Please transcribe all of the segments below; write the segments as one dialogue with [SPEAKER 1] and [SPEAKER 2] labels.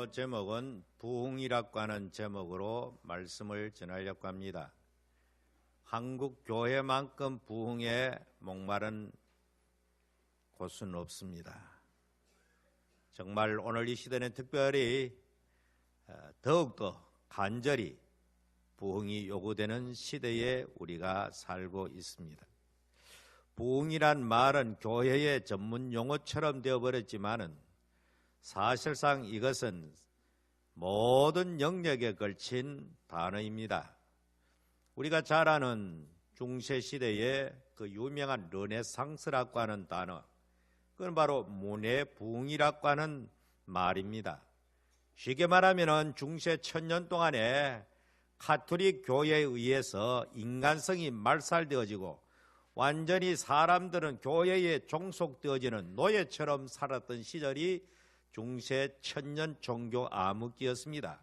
[SPEAKER 1] 설교 제목은 부흥이라고 하는 제목으로 말씀을 전하려고 합니다. 한국 교회만큼 부흥에 목마른 곳은 없습니다. 정말 오늘 이 시대는 특별히 더욱더 간절히 부흥이 요구되는 시대에 우리가 살고 있습니다. 부흥이란 말은 교회의 전문 용어처럼 되어버렸지만은 사실상 이것은 모든 영역에 걸친 단어입니다. 우리가 잘 아는 중세시대의 그 유명한 르네상스라고 하는 단어, 그건 바로 문의 부흥이라고 하는 말입니다. 쉽게 말하면 중세 1000년 동안에 가톨릭 교회에 의해서 인간성이 말살되어지고 완전히 사람들은 교회에 종속되어지는 노예처럼 살았던 시절이 중세 1000년 종교 암흑기였습니다.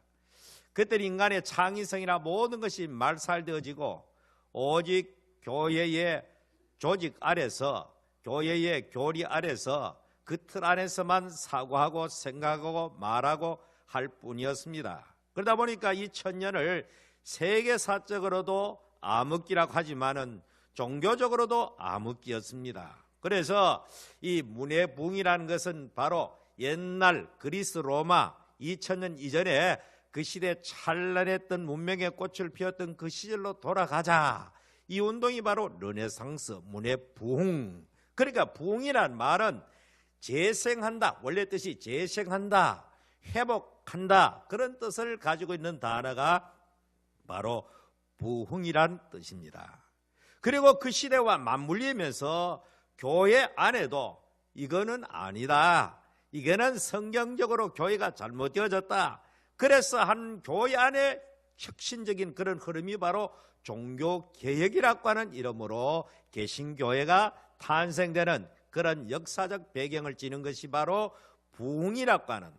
[SPEAKER 1] 그때 인간의 창의성이나 모든 것이 말살되어지고 오직 교회의 조직 아래서, 교회의 교리 아래서 그 틀 안에서만 사고하고 생각하고 말하고 할 뿐이었습니다. 그러다 보니까 이 1000년을 세계사적으로도 암흑기라고 하지만은 종교적으로도 암흑기였습니다. 그래서 이 문의 부흥이라는 것은 바로 옛날 그리스 로마 2000년 이전에 그 시대에 찬란했던 문명의 꽃을 피웠던 그 시절로 돌아가자. 이 운동이 바로 르네상스, 문의 부흥. 그러니까 부흥이란 말은 재생한다, 원래 뜻이 재생한다, 회복한다, 그런 뜻을 가지고 있는 단어가 바로 부흥이란 뜻입니다. 그리고 그 시대와 맞물리면서 교회 안에도 이거는 아니다, 이거는 성경적으로 교회가 잘못되어졌다, 그래서 한 교회 안에 혁신적인 그런 흐름이 바로 종교개혁이라고 하는 이름으로 개신교회가 탄생되는 그런 역사적 배경을 지닌 것이 바로 부흥이라고 하는.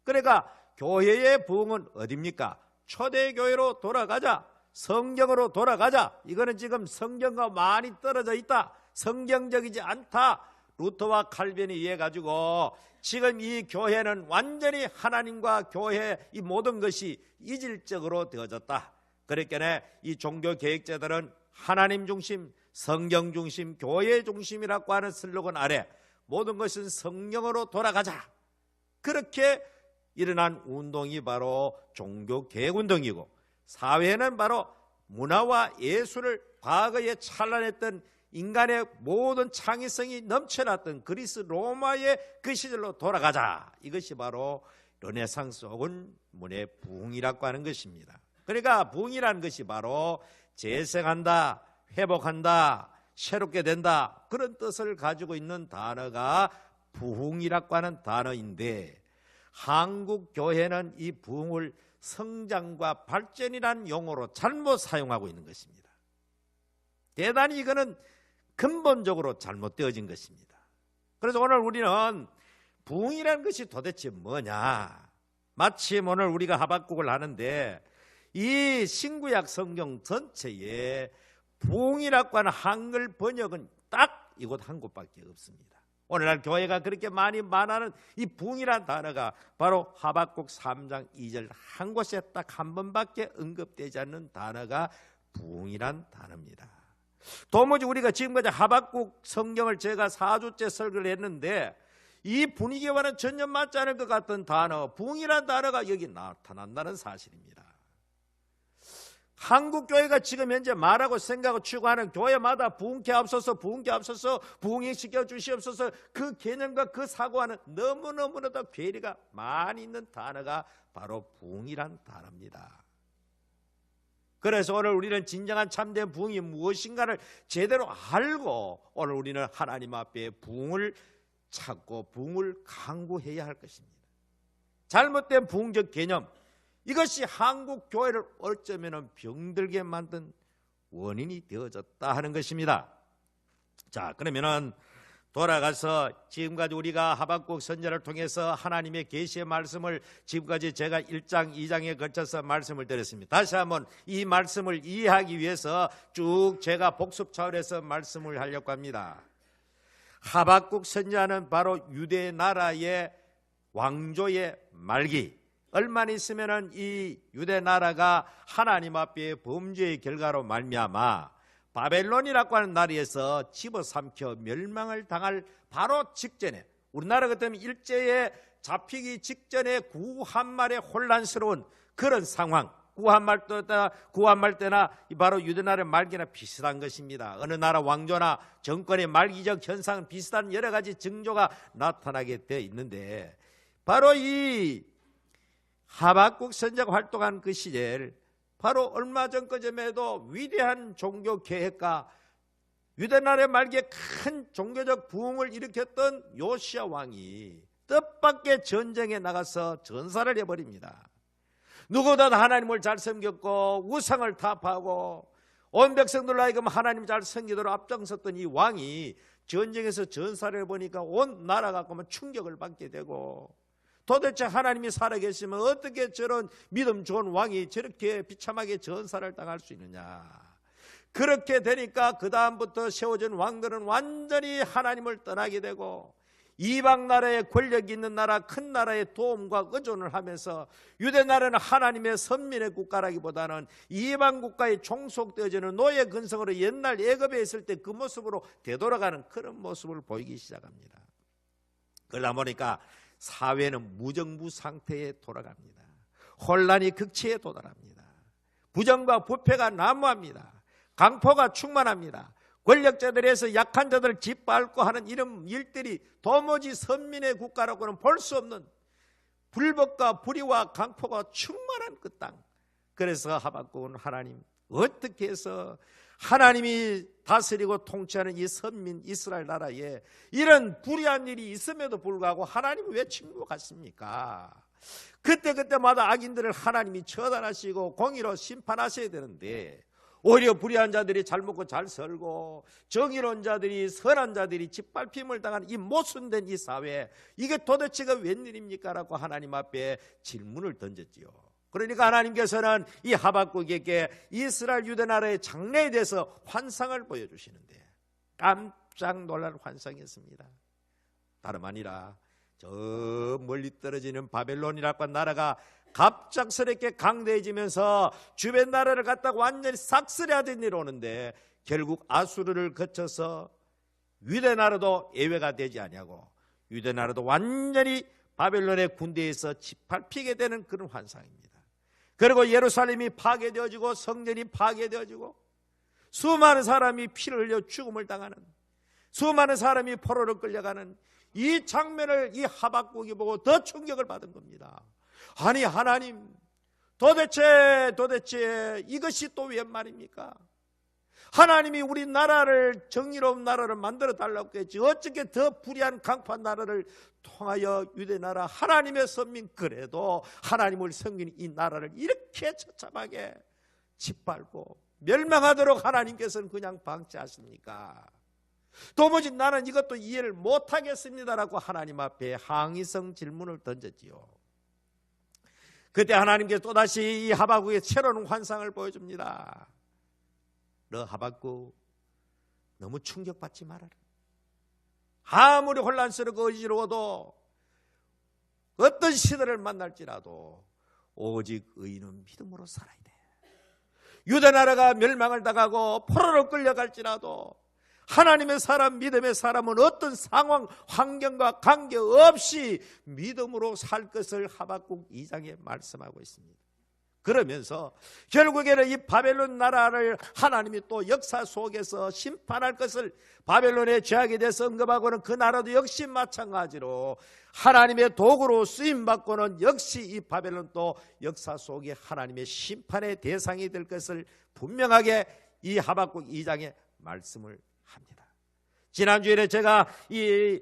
[SPEAKER 1] 그러니까 교회의 부흥은 어디입니까? 초대교회로 돌아가자, 성경으로 돌아가자. 이거는 지금 성경과 많이 떨어져 있다, 성경적이지 않다, 루터와 칼빈이 이해가지고 지금 이 교회는 완전히 하나님과 교회 이 모든 것이 이질적으로 되어졌다. 그러니까 이 종교개혁자들은 하나님 중심, 성경 중심, 교회 중심이라고 하는 슬로건 아래 모든 것은 성령으로 돌아가자, 그렇게 일어난 운동이 바로 종교개혁운동이고, 사회는 바로 문화와 예술을 과거에 찬란했던 인간의 모든 창의성이 넘쳐났던 그리스 로마의 그 시절로 돌아가자, 이것이 바로 르네상스 혹은 문의 부흥이라고 하는 것입니다. 그러니까 부흥이라는 것이 바로 재생한다, 회복한다, 새롭게 된다, 그런 뜻을 가지고 있는 단어가 부흥이라고 하는 단어인데, 한국 교회는 이 부흥을 성장과 발전이라는 용어로 잘못 사용하고 있는 것입니다. 대단히 이거는 근본적으로 잘못되어진 것입니다. 그래서 오늘 우리는 부흥이라는 것이 도대체 뭐냐, 마침 오늘 우리가 하박국을 하는데 이 신구약 성경 전체에 부흥이라고 하는 한글 번역은 딱 이곳 한 곳밖에 없습니다. 오늘날 교회가 그렇게 많이 말하는 이 부흥이라는 단어가 바로 하박국 3장 2절 한 곳에 딱 한 번밖에 언급되지 않는 단어가 부흥이란 단어입니다. 도무지 우리가 지금까지 하박국 성경을 제가 4주째 설교를 했는데 이 분위기와는 전혀 맞지 않을 것 같은 단어, 부흥이라는 단어가 여기 나타난다는 사실입니다. 한국 교회가 지금 현재 말하고 생각하고 추구하는 교회마다 부흥케 앞서서, 부흥케 앞서서, 부흥이 시켜 주시옵소서, 그 개념과 그 사고와는 너무너무나도 괴리가 많이 있는 단어가 바로 부흥이란 단어입니다. 그래서 오늘 우리는 진정한 참된 부흥이 무엇인가를 제대로 알고 오늘 우리는 하나님 앞에 부흥을 찾고 부흥을 강구해야 할 것입니다. 잘못된 부흥적 개념, 이것이 한국 교회를 어쩌면 병들게 만든 원인이 되어졌다 하는 것입니다. 자, 그러면은 돌아가서 지금까지 우리가 하박국 선지자를 통해서 하나님의 계시의 말씀을 지금까지 제가 1장, 2장에 걸쳐서 말씀을 드렸습니다. 다시 한번 이 말씀을 이해하기 위해서 쭉 제가 복습 차원에서 말씀을 하려고 합니다. 하박국 선지자는 바로 유대 나라의 왕조의 말기, 얼마나 있으면은 이 유대 나라가 하나님 앞에 범죄의 결과로 말미암아 바벨론이라고 하는 나라에서 집어삼켜 멸망을 당할 바로 직전에, 우리나라 같으면 일제에 잡히기 직전에 구한말에 혼란스러운 그런 상황, 구한말 때나 바로 유대나라의 말기나 비슷한 것입니다. 어느 나라 왕조나 정권의 말기적 현상은 비슷한 여러 가지 징조가 나타나게 되어 있는데, 바로 이 하박국 선지자가 활동한 그 시절, 바로 얼마 전까지도 위대한 종교 계획가, 유대나라의 말기에 큰 종교적 부흥을 일으켰던 요시야 왕이 뜻밖의 전쟁에 나가서 전사를 해버립니다. 누구보다 하나님을 잘 섬겼고 우상을 타파하고 온 백성들로 하여금 하나님 잘 섬기도록 앞장섰던 이 왕이 전쟁에서 전사를 해보니까 온 나라가 충격을 받게 되고, 도대체 하나님이 살아계시면 어떻게 저런 믿음 좋은 왕이 저렇게 비참하게 전사를 당할 수 있느냐. 그렇게 되니까 그 다음부터 세워진 왕들은 완전히 하나님을 떠나게 되고, 이방 나라의 권력 있는 나라, 큰 나라의 도움과 의존을 하면서 유대 나라는 하나님의 선민의 국가라기보다는 이방 국가에 종속되어지는 노예 근성으로 옛날 애굽에 있을 때 그 모습으로 되돌아가는 그런 모습을 보이기 시작합니다. 그러다 보니까 사회는 무정부 상태에 돌아갑니다. 혼란이 극치에 도달합니다. 부정과 부패가 난무합니다. 강포가 충만합니다. 권력자들에서 약한 자들을 짓밟고 하는 이런 일들이 도무지 선민의 국가라고는 볼 수 없는 불법과 불의와 강포가 충만한 그 땅. 그래서 하박국은 하나님, 어떻게 해서 하나님이 다스리고 통치하는 이 선민 이스라엘 나라에 이런 불의한 일이 있음에도 불구하고 하나님이 왜 친구 같습니까? 그때마다 악인들을 하나님이 처단하시고 공의로 심판하셔야 되는데, 오히려 불의한 자들이 잘 먹고 잘 살고 정의로운 자들이, 선한 자들이 짓밟힘을 당하는 이 모순된 이 사회, 이게 도대체가 웬일입니까? 라고 하나님 앞에 질문을 던졌지요. 그러니까 하나님께서는 이 하박국에게 이스라엘 유대 나라의 장래에 대해서 환상을 보여주시는데, 깜짝 놀랄 환상이었습니다. 다름 아니라 저 멀리 떨어지는 바벨론이라고 하는 나라가 갑작스럽게 강대해지면서 주변 나라를 갖다가 완전히 싹쓸이하듯 내려오는데, 결국 아수르를 거쳐서 유대 나라도 예외가 되지 아니하고 유대 나라도 완전히 바벨론의 군대에서 짓밟히게 되는 그런 환상입니다. 그리고 예루살렘이 파괴되어지고 성전이 파괴되어지고 수많은 사람이 피를 흘려 죽음을 당하는, 수많은 사람이 포로로 끌려가는 이 장면을 이 하박국이 보고 더 충격을 받은 겁니다. 아니 하나님, 도대체 이것이 또 웬 말입니까? 하나님이 우리 나라를, 정의로운 나라를 만들어 달라고 했지, 어떻게 더 불의한 강판 나라를 통하여 유대 나라 하나님의 선민, 그래도 하나님을 섬기는 이 나라를 이렇게 처참하게 짓밟고 멸망하도록 하나님께서는 그냥 방치하십니까? 도무지 나는 이것도 이해를 못하겠습니다라고 하나님 앞에 항의성 질문을 던졌지요. 그때 하나님께서 또다시 이 하박국의 새로운 환상을 보여줍니다. 너 하박국, 너무 충격받지 말아라. 아무리 혼란스럽고 어지러워도, 어떤 시대를 만날지라도 오직 의인은 믿음으로 살아야 돼. 유대 나라가 멸망을 당하고 포로로 끌려갈지라도 하나님의 사람, 믿음의 사람은 어떤 상황, 환경과 관계없이 믿음으로 살 것을 하박국 2장에 말씀하고 있습니다. 그러면서 결국에는 이 바벨론 나라를 하나님이 또 역사 속에서 심판할 것을, 바벨론의 죄악에 대해서 언급하고는 그 나라도 역시 마찬가지로 하나님의 도구로 쓰임받고는 역시 이 바벨론도 역사 속에 하나님의 심판의 대상이 될 것을 분명하게 이 하박국 2장에 말씀을 합니다. 지난주에 제가 이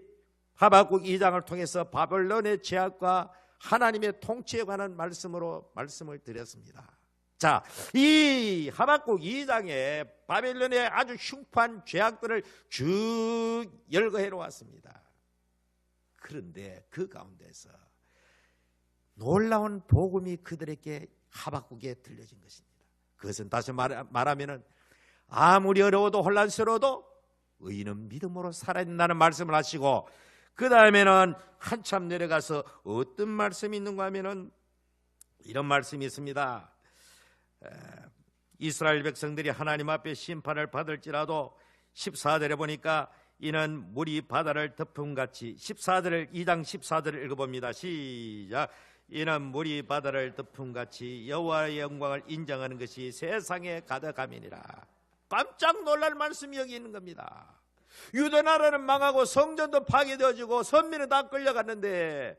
[SPEAKER 1] 하박국 2장을 통해서 바벨론의 죄악과 하나님의 통치에 관한 말씀을 드렸습니다. 자, 이 하박국 2장에 바벨론의 아주 흉포한 죄악들을 쭉 열거해 놓았습니다. 그런데 그 가운데서 놀라운 복음이 그들에게 하박국에 들려진 것입니다. 그것은 다시 말하면 아무리 어려워도 혼란스러워도 의인은 믿음으로 살아야 된다는 말씀을 하시고, 그 다음에는 한참 내려가서 어떤 말씀이 있는가 하면은 이런 말씀이 있습니다. 이스라엘 백성들이 하나님 앞에 심판을 받을지라도 14절에 보니까 이는 물이 바다를 덮음같이 14절을 2장 14절을 읽어봅니다. 시작. 이는 물이 바다를 덮음같이 여호와의 영광을 인정하는 것이 세상에 가득함이니라. 깜짝 놀랄 말씀이 여기 있는 겁니다. 유대 나라는 망하고 성전도 파괴되어지고 선민은 다 끌려갔는데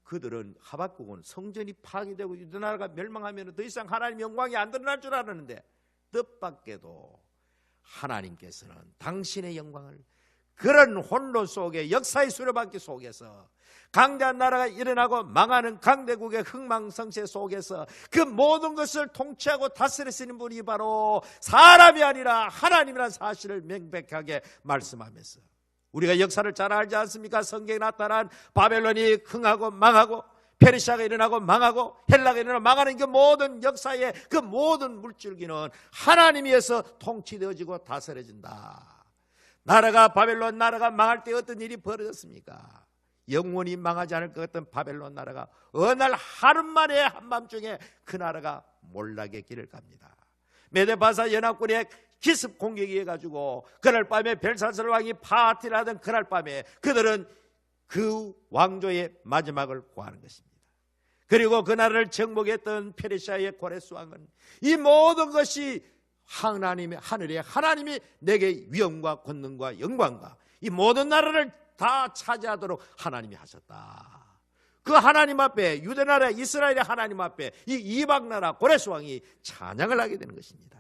[SPEAKER 1] 그들은 하박국은 성전이 파괴되고 유대 나라가 멸망하면 더 이상 하나님 영광이 안 드러날 줄 알았는데 뜻밖에도 하나님께서는 당신의 영광을 그런 혼돈 속에 역사의 수레바퀴 속에서 강대한 나라가 일어나고 망하는 강대국의 흥망성쇠 속에서 그 모든 것을 통치하고 다스리시는 분이 바로 사람이 아니라 하나님이라는 사실을 명백하게 말씀하면서 우리가 역사를 잘 알지 않습니까? 성경에 나타난 바벨론이 흥하고 망하고 페르시아가 일어나고 망하고 헬라가 일어나고 망하는 그 모든 역사의 그 모든 물줄기는 하나님에 의해서 통치되어지고 다스려진다. 나라가 바벨론 나라가 망할 때 어떤 일이 벌어졌습니까? 영원히 망하지 않을 것 같던 바벨론 나라가 어느 날 하루만에 한밤중에 그 나라가 몰락의 길을 갑니다. 메데바사 연합군의 기습 공격이 해가지고 그날 밤에 벨사살 왕이 파티를 하던 그날 밤에 그들은 그 왕조의 마지막을 구하는 것입니다. 그리고 그 나라를 정복했던 페르시아의 고레스 왕은 이 모든 것이 하나님의 하늘에 하나님이 내게 위엄과 권능과 영광과 이 모든 나라를 다 차지하도록 하나님이 하셨다. 그 하나님 앞에 유대나라 이스라엘의 하나님 앞에 이 이방나라 고레스 왕이 찬양을 하게 되는 것입니다.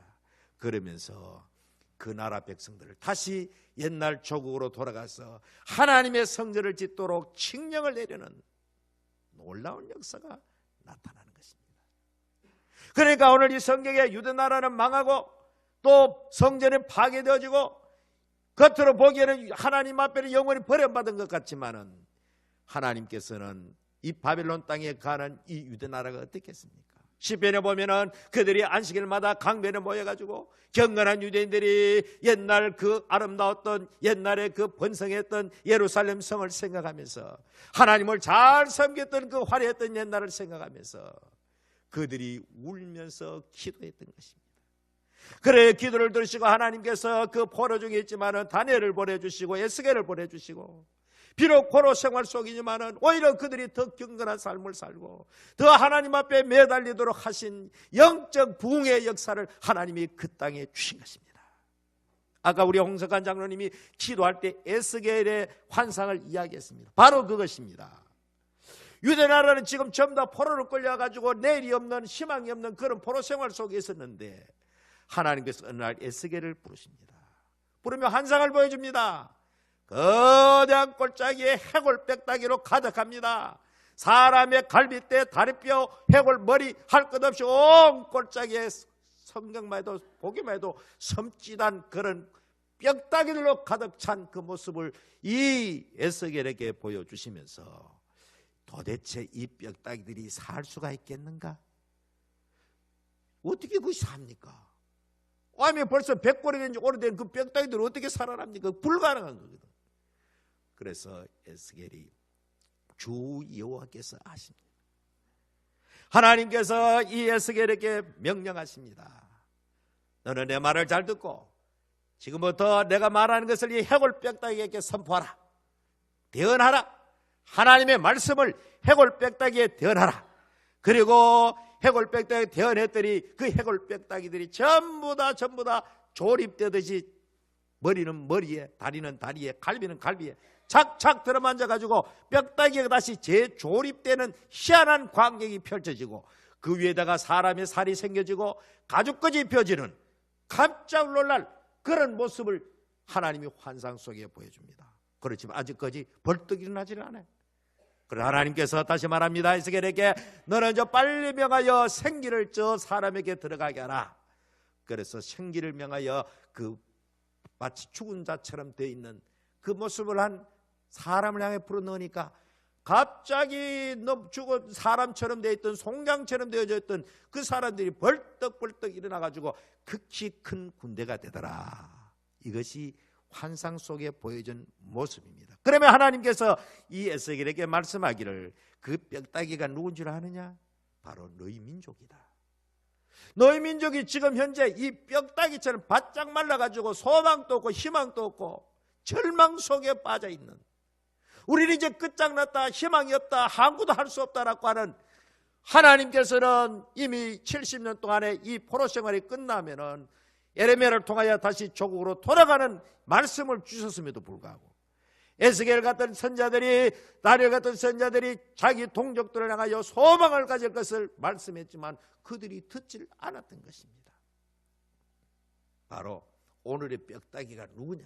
[SPEAKER 1] 그러면서 그 나라 백성들을 다시 옛날 조국으로 돌아가서 하나님의 성전을 짓도록 칙령을 내려는 놀라운 역사가 나타나는 것입니다. 그러니까 오늘 이 성경에 유대나라는 망하고 또 성전이 파괴되어지고 겉으로 보기에는 하나님 앞에는 영원히 버림받은 것 같지만은 하나님께서는 이 바벨론 땅에 가는 이 유대나라가 어떻겠습니까? 시편에 보면은 그들이 안식일마다 강변에 모여가지고 경건한 유대인들이 옛날 그 아름다웠던 옛날에 그 번성했던 예루살렘 성을 생각하면서 하나님을 잘 섬겼던 그 화려했던 옛날을 생각하면서 그들이 울면서 기도했던 것입니다. 그래 기도를 들으시고 하나님께서 그 포로 중에 있지만은 다니엘을 보내주시고 에스겔을 보내주시고 비록 포로 생활 속이지만은 오히려 그들이 더 경건한 삶을 살고 더 하나님 앞에 매달리도록 하신 영적 부흥의 역사를 하나님이 그 땅에 주신 것입니다. 아까 우리 홍석환 장로님이 기도할 때 에스겔의 환상을 이야기했습니다. 바로 그것입니다. 유대나라는 지금 전부 다 포로로 끌려가지고 내일이 없는 희망이 없는 그런 포로 생활 속에 있었는데 하나님께서 어느 날 에스겔을 부르십니다. 부르며 환상을 보여줍니다. 거대한 골짜기에 해골 빽따기로 가득합니다. 사람의 갈빗대, 다리뼈, 해골 머리 할 것 없이 온 골짜기에 성경만 해도 보기만 해도 섬찟한 그런 뼈다귀들로 가득 찬 그 모습을 이 에스겔에게 보여주시면서 도대체 이 뼈다귀들이 살 수가 있겠는가? 어떻게 그것이 삽니까? 아니 벌써 100골이 된 지 오래된 그 뼈다귀들 어떻게 살아납니까? 불가능한 거거든. 그래서 에스겔이 주 여호와께서 아십니다. 하나님께서 이 에스겔에게 명령하십니다. 너는 내 말을 잘 듣고 지금부터 내가 말하는 것을 이 해골 뼈다귀에게 선포하라. 대언하라. 하나님의 말씀을 해골 뼈다귀에 대언하라. 그리고 해골 뼈다귀에 대언했더니 그 해골 뼈다귀들이 전부 다 조립되듯이 머리는 머리에, 다리는 다리에, 갈비는 갈비에 착착 들어만져가지고 뼈다귀가 다시 재조립되는 희한한 광경이 펼쳐지고 그 위에다가 사람의 살이 생겨지고 가죽까지 입혀지는 깜짝 놀랄 그런 모습을 하나님이 환상 속에 보여줍니다. 그렇지만 아직까지 벌떡 일어나지는 않아요. 그래서 하나님께서 다시 말합니다. 에스겔에게 너는 저 빨리 명하여 생기를 저 사람에게 들어가게 하라. 그래서 생기를 명하여 그 마치 죽은 자처럼 되어 있는 그 모습을 한 사람을 향해 불어넣으니까 갑자기 죽은 사람처럼 되어 있던 송장처럼 되어져 있던 그 사람들이 벌떡벌떡 일어나가지고 극히 큰 군대가 되더라. 이것이 환상 속에 보여준 모습입니다. 그러면 하나님께서 이 에스겔에게 말씀하기를 그 뼈다귀가 누군 줄 아느냐? 바로 너희 민족이다. 너희 민족이 지금 현재 이 뼈다귀처럼 바짝 말라가지고 소망도 없고 희망도 없고 절망 속에 빠져있는, 우리는 이제 끝장났다, 희망이 없다, 항구도 할 수 없다라고 하는, 하나님께서는 이미 70년 동안의 이 포로 생활이 끝나면은 예레미야를 통하여 다시 조국으로 돌아가는 말씀을 주셨음에도 불구하고 에스겔 같은 선자들이, 다니엘 같은 선자들이 자기 동족들을 향하여 소망을 가질 것을 말씀했지만 그들이 듣질 않았던 것입니다. 바로 오늘의 뼈다귀가 누구냐?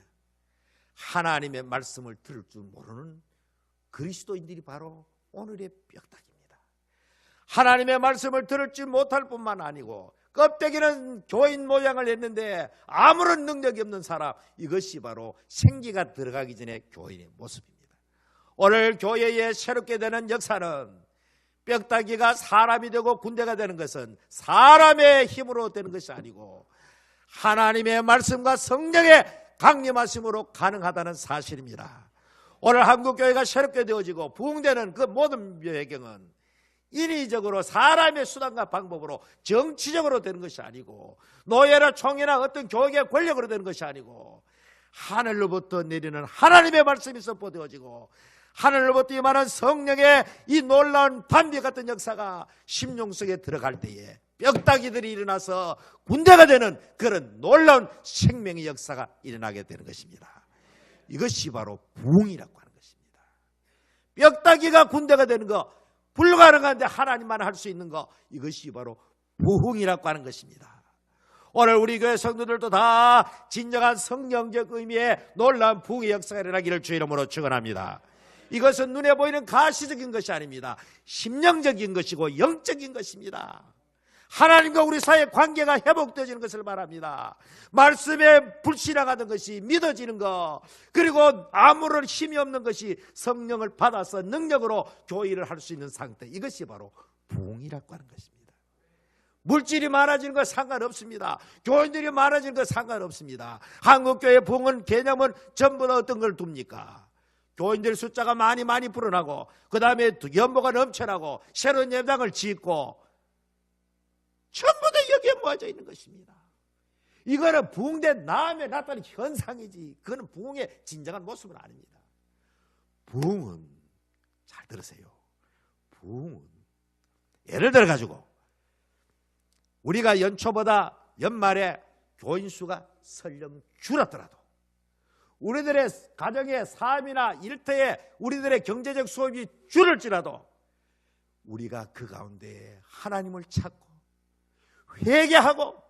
[SPEAKER 1] 하나님의 말씀을 들을 줄 모르는 그리스도인들이 바로 오늘의 뼈다귀입니다. 하나님의 말씀을 들을 줄 못할 뿐만 아니고 껍데기는 교인 모양을 했는데 아무런 능력이 없는 사람, 이것이 바로 생기가 들어가기 전에 교인의 모습입니다. 오늘 교회에 새롭게 되는 역사는 뼈다귀가 사람이 되고 군대가 되는 것은 사람의 힘으로 되는 것이 아니고 하나님의 말씀과 성령의 강림하심으로 가능하다는 사실입니다. 오늘 한국교회가 새롭게 되어지고 부흥되는 그 모든 배경은 인위적으로 사람의 수단과 방법으로 정치적으로 되는 것이 아니고 노예나 총회나 어떤 교육의 권력으로 되는 것이 아니고 하늘로부터 내리는 하나님의 말씀이 선포되어지고 하늘로부터 임하는 성령의 이 놀라운 단비 같은 역사가 심령 속에 들어갈 때에 뼈다귀들이 일어나서 군대가 되는 그런 놀라운 생명의 역사가 일어나게 되는 것입니다. 이것이 바로 부흥이라고 하는 것입니다. 뼈다귀가 군대가 되는 거, 불가능한데 하나님만 할 수 있는 거, 이것이 바로 부흥이라고 하는 것입니다. 오늘 우리 교회 성도들도 다 진정한 성령적 의미의 놀라운 부흥의 역사가 일어나기를 주 이름으로 축원합니다. 이것은 눈에 보이는 가시적인 것이 아닙니다. 심령적인 것이고 영적인 것입니다. 하나님과 우리 사이의 관계가 회복되어지는 것을 말합니다. 말씀에 불신앙하던 것이 믿어지는 것, 그리고 아무런 힘이 없는 것이 성령을 받아서 능력으로 교회를 할 수 있는 상태, 이것이 바로 부흥이라고 하는 것입니다. 물질이 많아지는 것 상관없습니다. 교인들이 많아지는 것 상관없습니다. 한국교회 부흥은 개념은 전부 다 어떤 걸 둡니까? 교인들 숫자가 많이 불어나고 그 다음에 연보가 넘쳐나고 새로운 예배당을 짓고 전부 다 여기에 모아져 있는 것입니다. 이거는 부흥된 다음에 나타나는 현상이지, 그거는 부흥의 진정한 모습은 아닙니다. 부흥은, 잘 들으세요, 부흥은 예를 들어 가지고 우리가 연초보다 연말에 교인 수가 설령 줄었더라도 우리들의 가정의 삶이나 일터에 우리들의 경제적 수입이 줄을지라도 우리가 그 가운데 하나님을 찾고 회개하고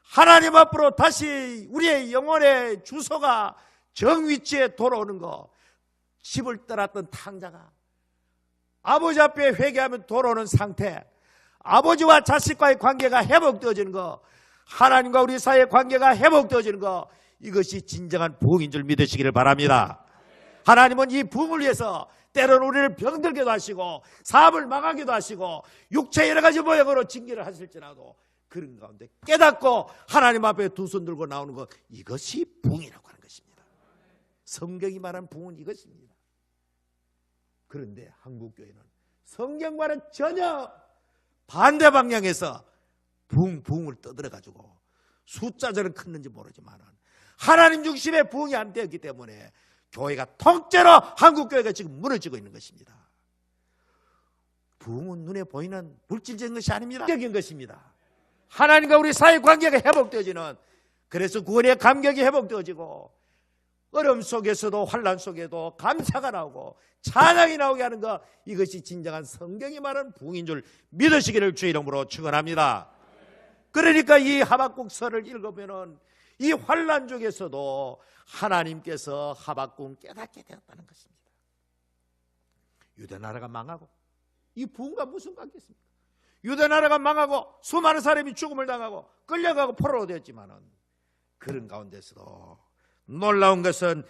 [SPEAKER 1] 하나님 앞으로 다시 우리의 영혼의 주소가 정위치에 돌아오는 거, 집을 떠났던 탕자가 아버지 앞에 회개하면 돌아오는 상태, 아버지와 자식과의 관계가 회복되어지는 거, 하나님과 우리 사이의 관계가 회복되어지는 거, 이것이 진정한 부흥인 줄 믿으시기를 바랍니다. 하나님은 이 부흥을 위해서 때로는 우리를 병들게도 하시고 사업을 망하기도 하시고 육체 여러 가지 모양으로 징계를 하실지라도 그런 가운데 깨닫고 하나님 앞에 두 손 들고 나오는 것, 이것이 부흥이라고 하는 것입니다. 성경이 말한 부흥은 이것입니다. 그런데 한국교회는 성경과는 전혀 반대 방향에서 부흥을 떠들어가지고 숫자적으로 컸는지 모르지만 하나님 중심의 부흥이 안 되었기 때문에 교회가 통째로 한국교회가 지금 무너지고 있는 것입니다. 부흥은 눈에 보이는 물질적인 것이 아닙니다. 영적인 것입니다. 하나님과 우리 사이 관계가 회복되어지는, 그래서 구원의 감격이 회복되어지고 어려움 속에서도 환난 속에도 감사가 나오고 찬양이 나오게 하는 것, 이것이 진정한 성경이 말하는 부흥인 줄 믿으시기를 주 이름으로 축원합니다. 그러니까 이 하박국서를 읽으면은 이 환난 중에서도 하나님께서 하박국을 깨닫게 되었다는 것입니다. 유대 나라가 망하고 이 부흥과 무슨 관계 있습니까? 유대 나라가 망하고 수많은 사람이 죽음을 당하고 끌려가고 포로로 되었지만은 그런 가운데서도 놀라운 것은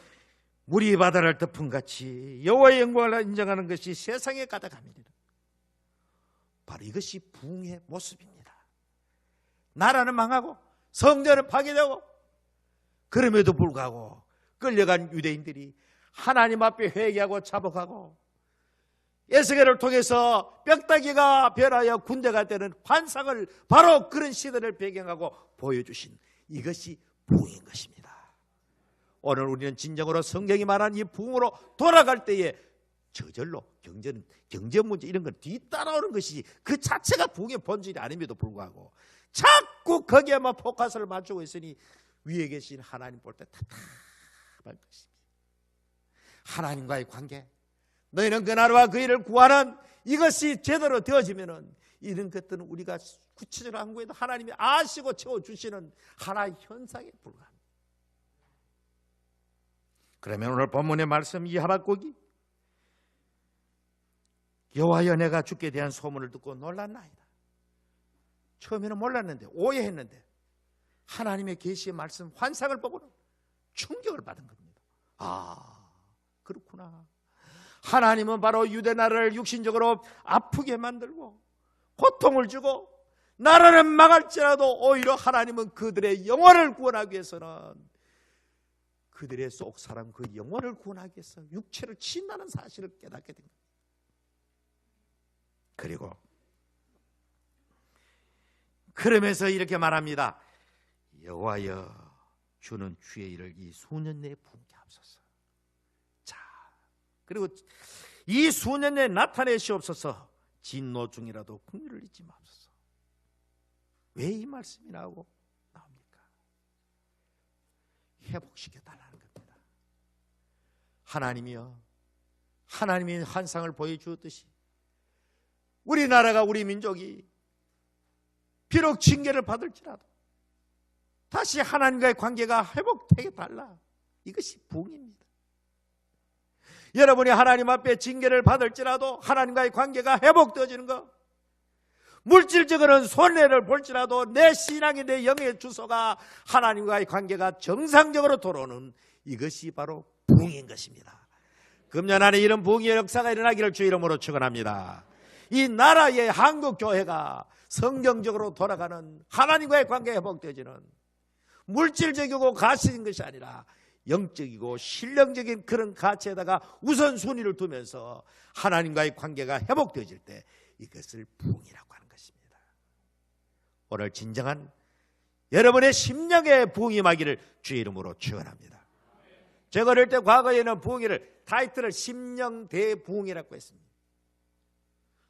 [SPEAKER 1] 물이 바다를 덮음같이 여호와의 영광을 인정하는 것이 세상에 가득함이니라. 바로 이것이 부흥의 모습입니다. 나라는 망하고 성전은 파괴되고 그럼에도 불구하고 끌려간 유대인들이 하나님 앞에 회개하고 자복하고 에스겔을 통해서 뼈다귀가 변하여 군대가 되는 환상을 바로 그런 시대를 배경하고 보여주신 이것이 부흥인 것입니다. 오늘 우리는 진정으로 성경이 말한 이 부흥으로 돌아갈 때에 저절로 경제 문제 이런 건 뒤따라오는 것이지 그 자체가 부흥의 본질이 아님에도 불구하고 자꾸 거기에만 포커스를 맞추고 있으니 위에 계신 하나님 볼 때 답답할 것입니다. 하나님과의 관계, 너희는 그 나라와 그 일을 구하는 이것이 제대로 되어지면은 이런 것들은 우리가 구체적으로 한국에도 하나님이 아시고 채워주시는 하나의 현상에 불과합니다. 그러면 오늘 본문의 말씀 이 하박국이 여호와여 내가 주께 대한 소문을 듣고 놀랐나이다. 처음에는 몰랐는데 오해했는데 하나님의 계시의 말씀 환상을 보고는 충격을 받은 겁니다. 아 그렇구나. 하나님은 바로 유대 나라를 육신적으로 아프게 만들고 고통을 주고 나라는 망할지라도 오히려 하나님은 그들의 영혼을 구원하기 위해서는 그들의 속 사람 그 영혼을 구원하기 위해서 육체를 친다는 사실을 깨닫게 된 겁니다. 그리고 그러면서 이렇게 말합니다. 여호와여 주는 주의 일을 이 수년 내에 부흥케 하옵소서. 자, 그리고 이 수년 내에 나타내시옵소서. 진노 중이라도 긍휼을 잊지 마옵소서. 왜 이 말씀이 나옵니까? 회복시켜달라는 겁니다. 하나님이여, 하나님이 환상을 보여주었듯이 우리나라가 우리 민족이 비록 징계를 받을지라도 다시 하나님과의 관계가 회복되게 달라. 이것이 부흥입니다. 여러분이 하나님 앞에 징계를 받을지라도 하나님과의 관계가 회복되어지는 것, 물질적으로는 손해를 볼지라도 내 신앙이 내 영의 주소가 하나님과의 관계가 정상적으로 돌아오는 이것이 바로 부흥인 것입니다. 금년 안에 이런 부흥의 역사가 일어나기를 주 이름으로 축원합니다. 이 나라의 한국교회가 성경적으로 돌아가는 하나님과의 관계가 회복되어지는 물질적이고 가치인 것이 아니라 영적이고 신령적인 그런 가치에다가 우선순위를 두면서 하나님과의 관계가 회복되어질 때 이것을 부흥이라고 하는 것입니다. 오늘 진정한 여러분의 심령의 부흥이 임하기를 주의 이름으로 축원합니다. 제가 어릴 때 과거에는 부흥회를 타이틀을 심령 대부흥이라고 했습니다.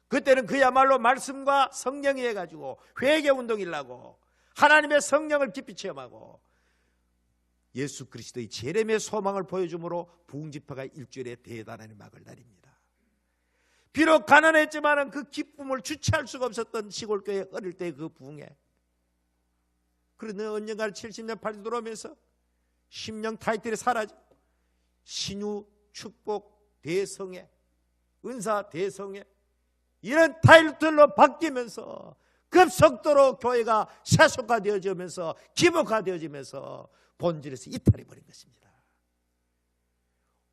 [SPEAKER 1] 그때는 그야말로 말씀과 성령이 해가지고 회개운동이라고 하나님의 성령을 깊이 체험하고 예수 그리스도의 제렘의 소망을 보여주므로 부흥집회가 일주일에 대단한 막을 다립니다. 비록 가난했지만 그 기쁨을 주체할 수가 없었던 시골교회 어릴 때 그 부흥회. 그런데 언젠가 70년 80년 들어오면서 심령 타이틀이 사라지고 신유 축복 대성회, 은사 대성회 이런 타이틀로 바뀌면서 급속도로 교회가 세속화되어지면서 기복화되어지면서 본질에서 이탈해 버린 것입니다.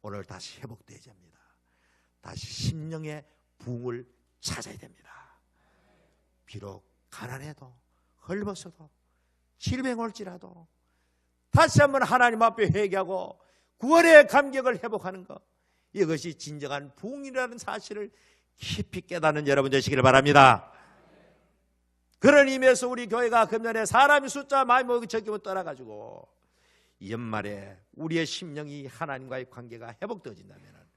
[SPEAKER 1] 오늘 다시 회복되어야 합니다. 다시 심령의 부흥을 찾아야 됩니다. 비록 가난해도 헐벗어도 질병 올지라도 다시 한번 하나님 앞에 회개하고 구원의 감격을 회복하는 것, 이것이 진정한 부흥이라는 사실을 깊이 깨닫는 여러분 되시기를 바랍니다. 그런 의미에서 우리 교회가 금년에 사람이 숫자 많이 모이고 적기면 떠나가지고 연말에 우리의 심령이 하나님과의 관계가 회복되어진다면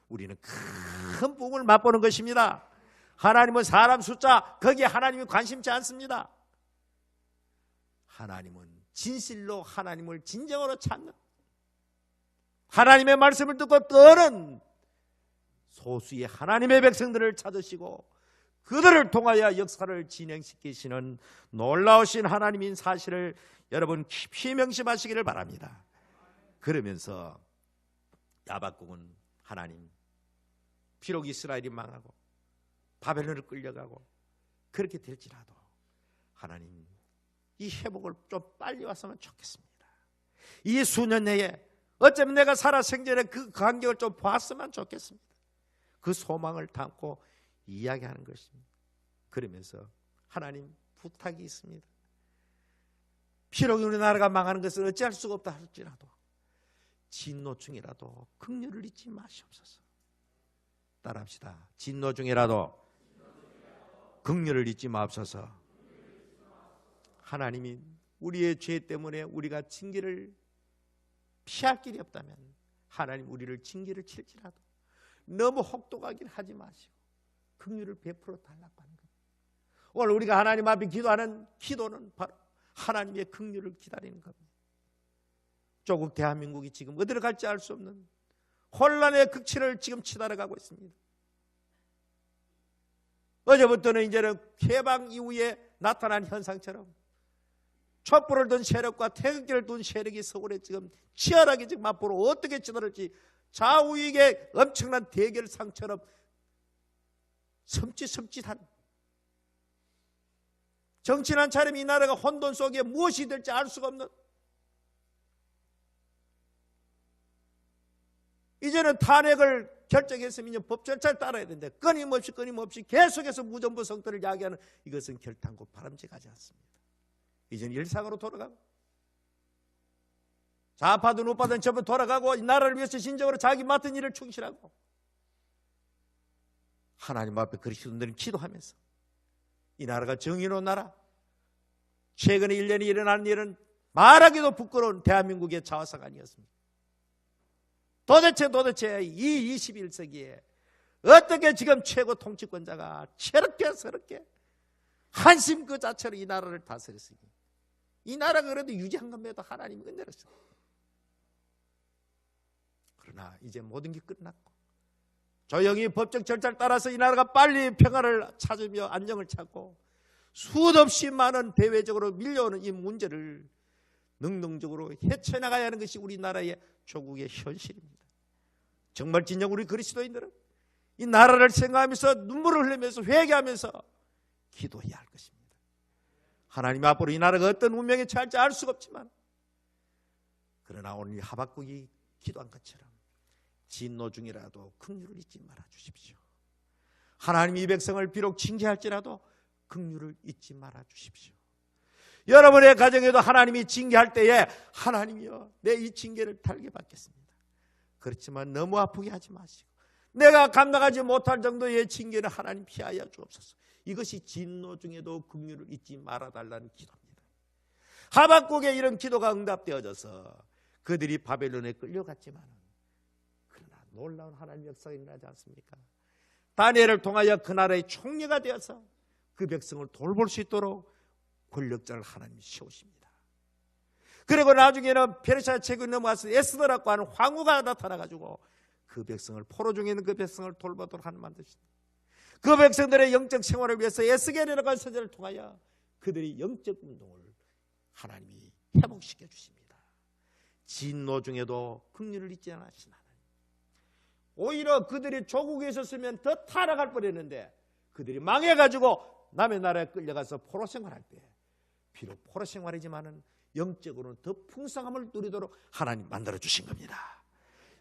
[SPEAKER 1] 우리는 큰 부흥을 맛보는 것입니다. 하나님은 사람 숫자 거기에 하나님이 관심치 않습니다. 하나님은 진실로 하나님을 진정으로 찾는, 하나님의 말씀을 듣고 떠는 소수의 하나님의 백성들을 찾으시고 그들을 통하여 역사를 진행시키시는 놀라우신 하나님인 사실을 여러분 깊이 명심하시기를 바랍니다. 그러면서 하박국은 하나님, 비록 이스라엘이 망하고 바벨론을 끌려가고 그렇게 될지라도 하나님 이 회복을 좀 빨리 왔으면 좋겠습니다. 이 수년 내에 어쩌면 내가 살아 생전에 그 간격을 좀 봤으면 좋겠습니다. 그 소망을 담고 이야기하는 것입니다. 그러면서 하나님 부탁이 있습니다. 비록 우리나라가 망하는 것을 어찌할 수가 없다 할지라도 진노 중이라도 긍휼을 잊지 마시옵소서. 따라합시다. 진노 중이라도 긍휼을 잊지 마옵소서. 하나님이 우리의 죄 때문에 우리가 징계를 피할 길이 없다면 하나님 우리를 징계를 칠지라도 너무 혹독하긴 하지 마시고 긍휼을 베풀어 달라고 하는 겁니다. 오늘 우리가 하나님 앞에 기도하는 기도는 바로 하나님의 긍휼을 기다리는 겁니다. 조국 대한민국이 지금 어디로 갈지 알 수 없는 혼란의 극치를 지금 치달아가고 있습니다. 어제부터는 이제는 개방 이후에 나타난 현상처럼 촛불을 든 세력과 태극기를 든 세력이 서울에 지금 치열하게 지금 앞으로 어떻게 치달을지 좌우익의 엄청난 대결상처럼 섬찟섬찟한 정치란 차림 이 나라가 혼돈 속에 무엇이 될지 알 수가 없는, 이제는 탄핵을 결정했으면 법 절차를 따라야 되는데 끊임없이 계속해서 무정부 성토를 야기하는 이것은 결단코 바람직하지 않습니다. 이제는 일상으로 돌아가고 좌파든 우파든 전부 돌아가고 이 나라를 위해서 진정으로 자기 맡은 일을 충실하고 하나님 앞에 그리스도인들은 기도하면서 이 나라가 정의로운 나라, 최근에 1년이 일어나는 일은 말하기도 부끄러운 대한민국의 자화상 아니었습니다. 도대체 이 21세기에 어떻게 지금 최고 통치권자가 저렇게 한심 그 자체로 이 나라를 다스렸으니, 이 나라가 그래도 유지한 것에도 하나님이 은혜를 써. 그러나 이제 모든 게 끝났고 조용히 법적 절차를 따라서 이 나라가 빨리 평화를 찾으며 안정을 찾고 수없이 많은 대외적으로 밀려오는 이 문제를 능동적으로 헤쳐나가야 하는 것이 우리나라의 조국의 현실입니다. 정말 진정 우리 그리스도인들은 이 나라를 생각하면서 눈물을 흘리면서 회개하면서 기도해야 할 것입니다. 하나님 앞으로 이 나라가 어떤 운명에 처할지 알 수가 없지만, 그러나 오늘 하박국이 기도한 것처럼 진노 중이라도 긍휼을 잊지 말아 주십시오. 하나님이 이 백성을 비록 징계할지라도 긍휼을 잊지 말아 주십시오. 여러분의 가정에도 하나님이 징계할 때에 하나님이여 내 이 징계를 달게 받겠습니다. 그렇지만 너무 아프게 하지 마시고 내가 감당하지 못할 정도의 징계는 하나님 피하여 주옵소서. 이것이 진노 중에도 긍휼을 잊지 말아달라는 기도입니다. 하박국의 이런 기도가 응답되어져서 그들이 바벨론에 끌려갔지만 그러나 놀라운 하나님의 역사가 일어나지 않습니까? 다니엘을 통하여 그 나라의 총리가 되어서 그 백성을 돌볼 수 있도록 권력자를 하나님이 세우십니다. 그리고 나중에는 페르시아 제국이 넘어가서 에스더라고 하는 황후가 나타나가지고 그 백성을, 포로 중에 있는 그 백성을 돌보도록 하는 만드십니다. 그 백성들의 영적 생활을 위해서 에스겔이라고 하는 선지자를 통하여 그들의 영적 운동을 하나님이 회복시켜 주십니다. 진노 중에도 긍휼을 잊지 않으신 하나님. 오히려 그들이 조국에 있었으면 더 타락할 뻔했는데 그들이 망해가지고 남의 나라에 끌려가서 포로 생활할 때 비록 포로 생활이지만은 영적으로는 더 풍성함을 누리도록 하나님 만들어 주신 겁니다.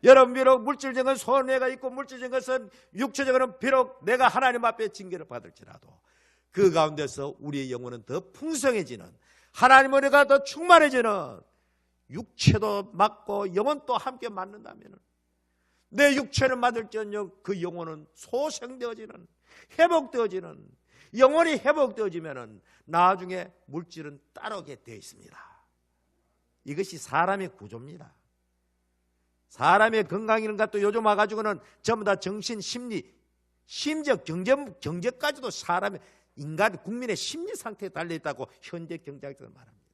[SPEAKER 1] 여러분, 비록 물질적인 손해가 있고 물질적인 것은 육체적으로는 비록 내가 하나님 앞에 징계를 받을지라도 그 가운데서 우리의 영혼은 더 풍성해지는, 하나님 은혜가 더 충만해지는, 육체도 맞고 영혼도 함께 맞는다면 내 육체는 맞을지언정 그 영혼은 소생되어지는, 회복되어지는, 영혼이 회복되어지면 나중에 물질은 따르게 되어 있습니다. 이것이 사람의 구조입니다. 사람의 건강 이런 것도 요즘 와가지고는 전부 다 정신, 심리, 심지어 경제까지도 사람의, 인간, 국민의 심리 상태에 달려있다고 현대 경제학자들 말합니다.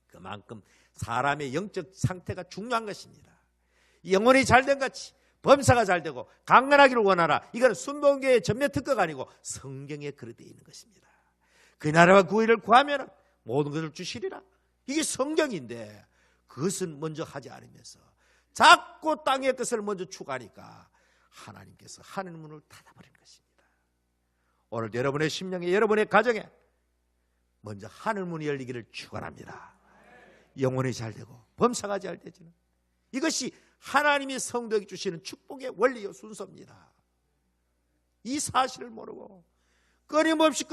[SPEAKER 1] 그만큼 사람의 영적 상태가 중요한 것입니다. 영혼이 잘된 같이 범사가 잘되고 강건하기를 원하라. 이건 순복음교회의 전매 특허가 아니고 성경에 그렇게 되어 있는 것입니다. 그 나라와 그 의를 구하면 모든 것을 주시리라. 이게 성경인데 그것은 먼저 하지 않으면서 자꾸 땅의 것을 먼저 추구하니까 하나님께서 하늘 문을 닫아버린 것입니다. 오늘 여러분의 심령에, 여러분의 가정에 먼저 하늘 문이 열리기를 축원합니다. 영혼이 잘되고 범사가 잘되지는 이것이 하나님이 성도에게 주시는 축복의 원리요 순서입니다. 이 사실을 모르고 끊임없이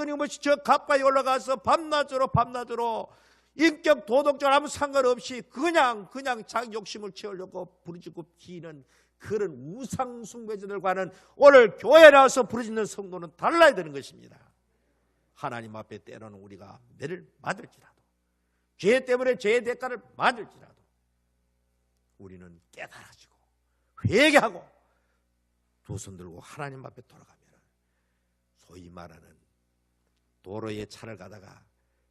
[SPEAKER 1] 저 가까이 올라가서 밤낮으로 인격 도덕적으로 아무 상관없이 그냥 자기 욕심을 채우려고 부르짖고 기는 그런 우상 숭배자들과는 오늘 교회에 나와서 부르짖는 성도는 달라야 되는 것입니다. 하나님 앞에 때로는 우리가 매를 맞을지라도, 죄 때문에 죄의 대가를 맞을지라도 우리는 깨달아지고 회개하고 두 손 들고 하나님 앞에 돌아가면 소위 말하는 도로에 차를 가다가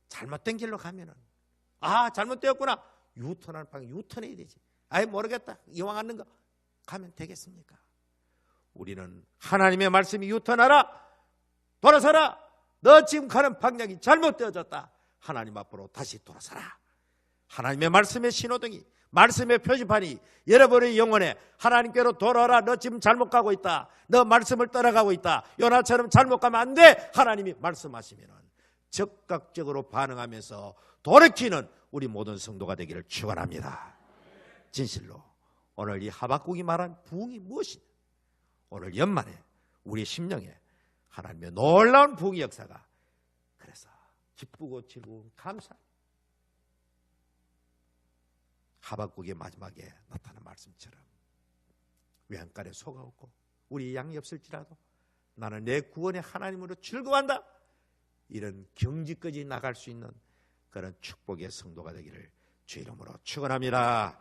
[SPEAKER 1] 잘못된 길로 가면은 잘못되었구나, 유턴하는 방에 유턴해야 되지. 모르겠다, 이왕 하는 거 가면 되겠습니까? 우리는 하나님의 말씀이 유턴하라, 돌아서라, 너 지금 가는 방향이 잘못되어졌다, 하나님 앞으로 다시 돌아서라. 하나님의 말씀의 신호등이, 말씀의 표지판이 여러분의 영혼에 하나님께로 돌아라, 너 지금 잘못 가고 있다, 너 말씀을 따라가고 있다, 요나처럼 잘못 가면 안 돼, 하나님이 말씀하시면 적극적으로 반응하면서 돌이키는 우리 모든 성도가 되기를 축원합니다. 진실로 오늘 이 하박국이 말한 부흥이 무엇이냐, 오늘 연말에 우리 심령에 하나님의 놀라운 부흥의 역사가, 그래서 기쁘고 즐거운 감사, 하박국의 마지막에 나타난 말씀처럼 외양간에 소가 없고 우리 양이 없을지라도 나는 내 구원의 하나님으로 즐거워한다, 이런 경지까지 나갈 수 있는 그런 축복의 성도가 되기를 주 이름으로 축원합니다.